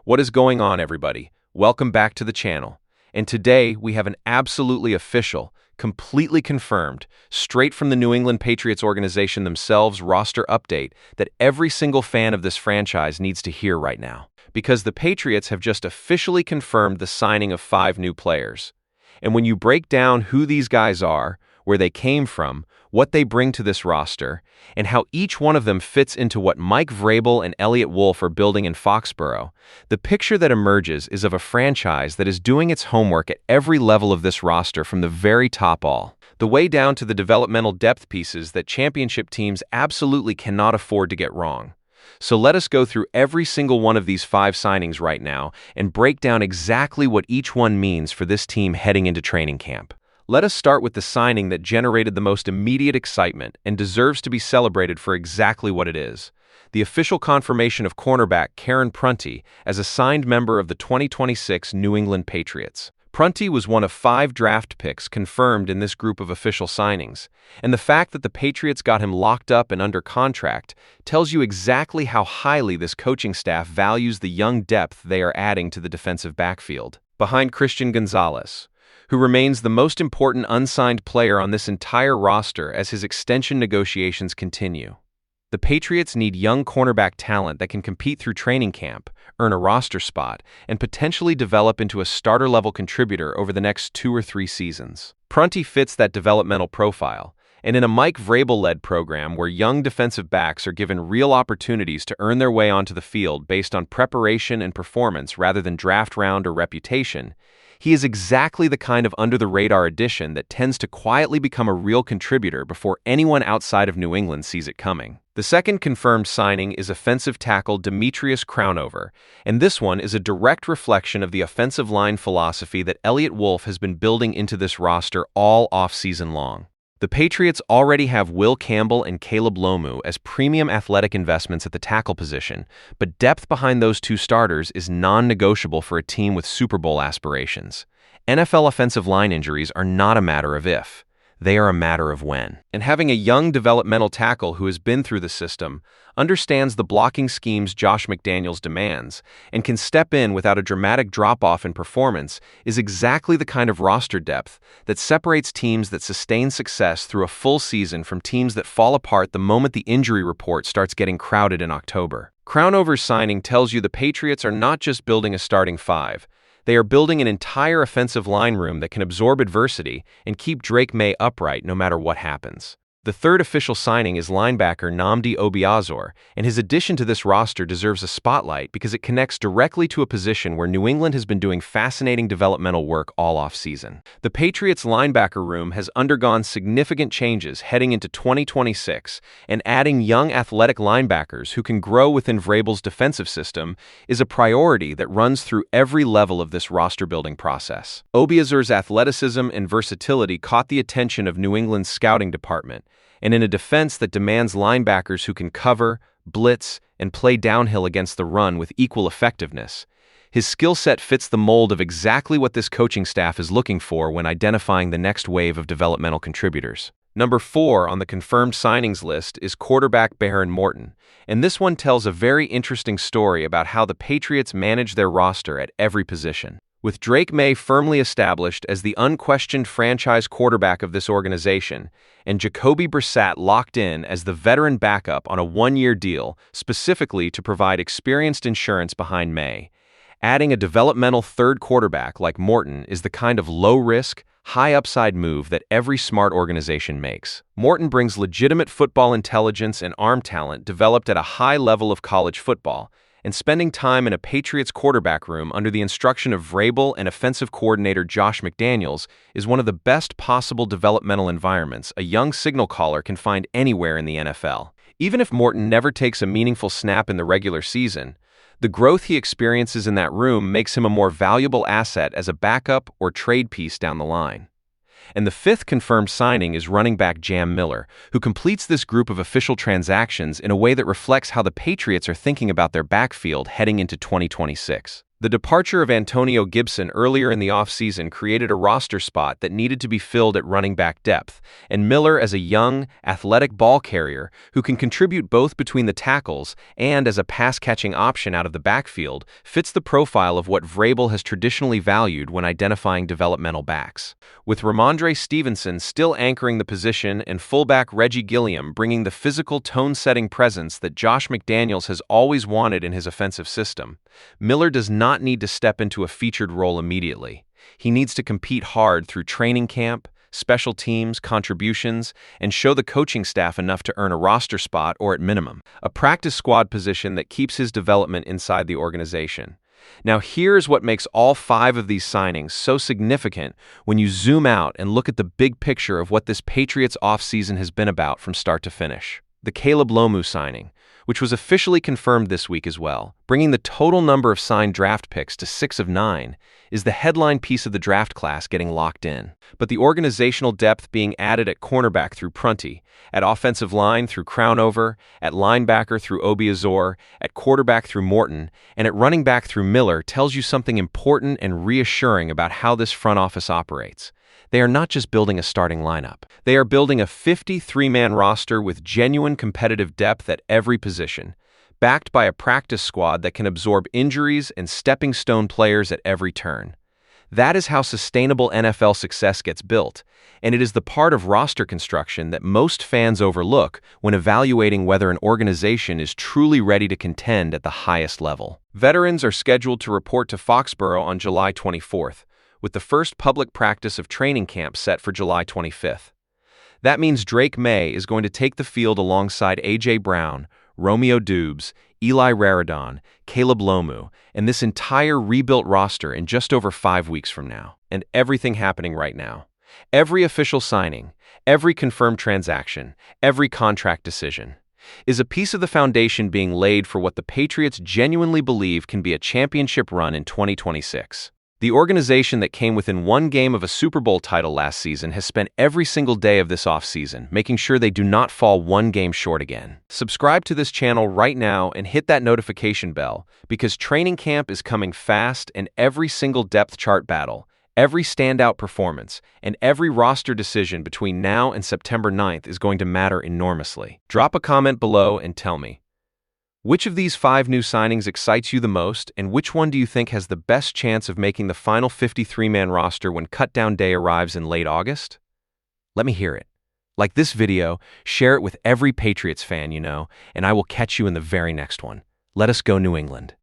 What is going on, everybody? Welcome back to the channel. And today we have an absolutely official, completely confirmed, straight from the New England Patriots organization themselves roster update that every single fan of this franchise needs to hear right now. Because the Patriots have just officially confirmed the signing of 5 new players. And when you break down who these guys are, where they came from, what they bring to this roster, and how each one of them fits into what Mike Vrabel and Elliott Wolf are building in Foxborough, the picture that emerges is of a franchise that is doing its homework at every level of this roster from the very top all, the way down to the developmental depth pieces that championship teams absolutely cannot afford to get wrong. So let us go through every single one of these 5 signings right now and break down exactly what each one means for this team heading into training camp. Let us start with the signing that generated the most immediate excitement and deserves to be celebrated for exactly what it is: the official confirmation of cornerback Karen Prunty as a signed member of the 2026 New England Patriots. Prunty was one of 5 draft picks confirmed in this group of official signings, and the fact that the Patriots got him locked up and under contract tells you exactly how highly this coaching staff values the young depth they are adding to the defensive backfield. Behind Christian Gonzalez, who remains the most important unsigned player on this entire roster as his extension negotiations continue. The Patriots need young cornerback talent that can compete through training camp, earn a roster spot, and potentially develop into a starter-level contributor over the next 2 or 3 seasons. Prunty fits that developmental profile, and in a Mike Vrabel-led program where young defensive backs are given real opportunities to earn their way onto the field based on preparation and performance rather than draft round or reputation, he is exactly the kind of under-the-radar addition that tends to quietly become a real contributor before anyone outside of New England sees it coming. The second confirmed signing is offensive tackle Demetrius Crownover, and this one is a direct reflection of the offensive line philosophy that Elliott Wolf has been building into this roster all off-season long. The Patriots already have Will Campbell and Caleb Lomu as premium athletic investments at the tackle position, but depth behind those 2 starters is non-negotiable for a team with Super Bowl aspirations. NFL offensive line injuries are not a matter of if, they are a matter of when. And having a young developmental tackle who has been through the system, understands the blocking schemes Josh McDaniels demands, and can step in without a dramatic drop-off in performance is exactly the kind of roster depth that separates teams that sustain success through a full season from teams that fall apart the moment the injury report starts getting crowded in October. Crownover's signing tells you the Patriots are not just building a starting 5, they are building an entire offensive line room that can absorb adversity and keep Drake May upright no matter what happens. The third official signing is linebacker Nnamdi Obiazor, and his addition to this roster deserves a spotlight because it connects directly to a position where New England has been doing fascinating developmental work all off-season. The Patriots' linebacker room has undergone significant changes heading into 2026, and adding young athletic linebackers who can grow within Vrabel's defensive system is a priority that runs through every level of this roster-building process. Obiazor's athleticism and versatility caught the attention of New England's scouting department, and in a defense that demands linebackers who can cover, blitz, and play downhill against the run with equal effectiveness, his skill set fits the mold of exactly what this coaching staff is looking for when identifying the next wave of developmental contributors. Number 4 on the confirmed signings list is quarterback Behren Morton, and this one tells a very interesting story about how the Patriots manage their roster at every position. With Drake May firmly established as the unquestioned franchise quarterback of this organization, and Jacoby Brissett locked in as the veteran backup on a 1-year deal specifically to provide experienced insurance behind May, adding a developmental third quarterback like Morton is the kind of low-risk, high-upside move that every smart organization makes. Morton brings legitimate football intelligence and arm talent developed at a high level of college football, and spending time in a Patriots quarterback room under the instruction of Vrabel and offensive coordinator Josh McDaniels is one of the best possible developmental environments a young signal caller can find anywhere in the NFL. Even if Morton never takes a meaningful snap in the regular season, the growth he experiences in that room makes him a more valuable asset as a backup or trade piece down the line. And the 5th confirmed signing is running back Jam Miller, who completes this group of official transactions in a way that reflects how the Patriots are thinking about their backfield heading into 2026. The departure of Antonio Gibson earlier in the offseason created a roster spot that needed to be filled at running back depth, and Miller, as a young, athletic ball carrier who can contribute both between the tackles and as a pass-catching option out of the backfield, fits the profile of what Vrabel has traditionally valued when identifying developmental backs. With Ramondre Stevenson still anchoring the position and fullback Reggie Gilliam bringing the physical tone-setting presence that Josh McDaniels has always wanted in his offensive system, Miller does not need to step into a featured role immediately. He needs to compete hard through training camp, special teams, contributions, and show the coaching staff enough to earn a roster spot or, at minimum, a practice squad position that keeps his development inside the organization. Now, here's what makes all 5 of these signings so significant when you zoom out and look at the big picture of what this Patriots offseason has been about from start to finish. The Caleb Lomu signing, which was officially confirmed this week as well, bringing the total number of signed draft picks to 6 of 9, is the headline piece of the draft class getting locked in. But the organizational depth being added at cornerback through Prunty, at offensive line through Crownover, at linebacker through Obiazor, at quarterback through Morton, and at running back through Miller tells you something important and reassuring about how this front office operates. They are not just building a starting lineup. They are building a 53-man roster with genuine competitive depth at every position, backed by a practice squad that can absorb injuries and stepping stone players at every turn. That is how sustainable NFL success gets built, and it is the part of roster construction that most fans overlook when evaluating whether an organization is truly ready to contend at the highest level. Veterans are scheduled to report to Foxborough on July 24th, with the first public practice of training camp set for July 25th. That means Drake May is going to take the field alongside A.J. Brown, Romeo Dubes, Eli Raridon, Caleb Lomu, and this entire rebuilt roster in just over 5 weeks from now. And everything happening right now. Every official signing, every confirmed transaction, every contract decision is a piece of the foundation being laid for what the Patriots genuinely believe can be a championship run in 2026. The organization that came within 1 game of a Super Bowl title last season has spent every single day of this offseason making sure they do not fall 1 game short again. Subscribe to this channel right now and hit that notification bell because training camp is coming fast and every single depth chart battle, every standout performance, and every roster decision between now and September 9th is going to matter enormously. Drop a comment below and tell me, which of these 5 new signings excites you the most, and which one do you think has the best chance of making the final 53-man roster when cutdown day arrives in late August? Let me hear it. Like this video, share it with every Patriots fan you know, and I will catch you in the very next one. Let us go New England.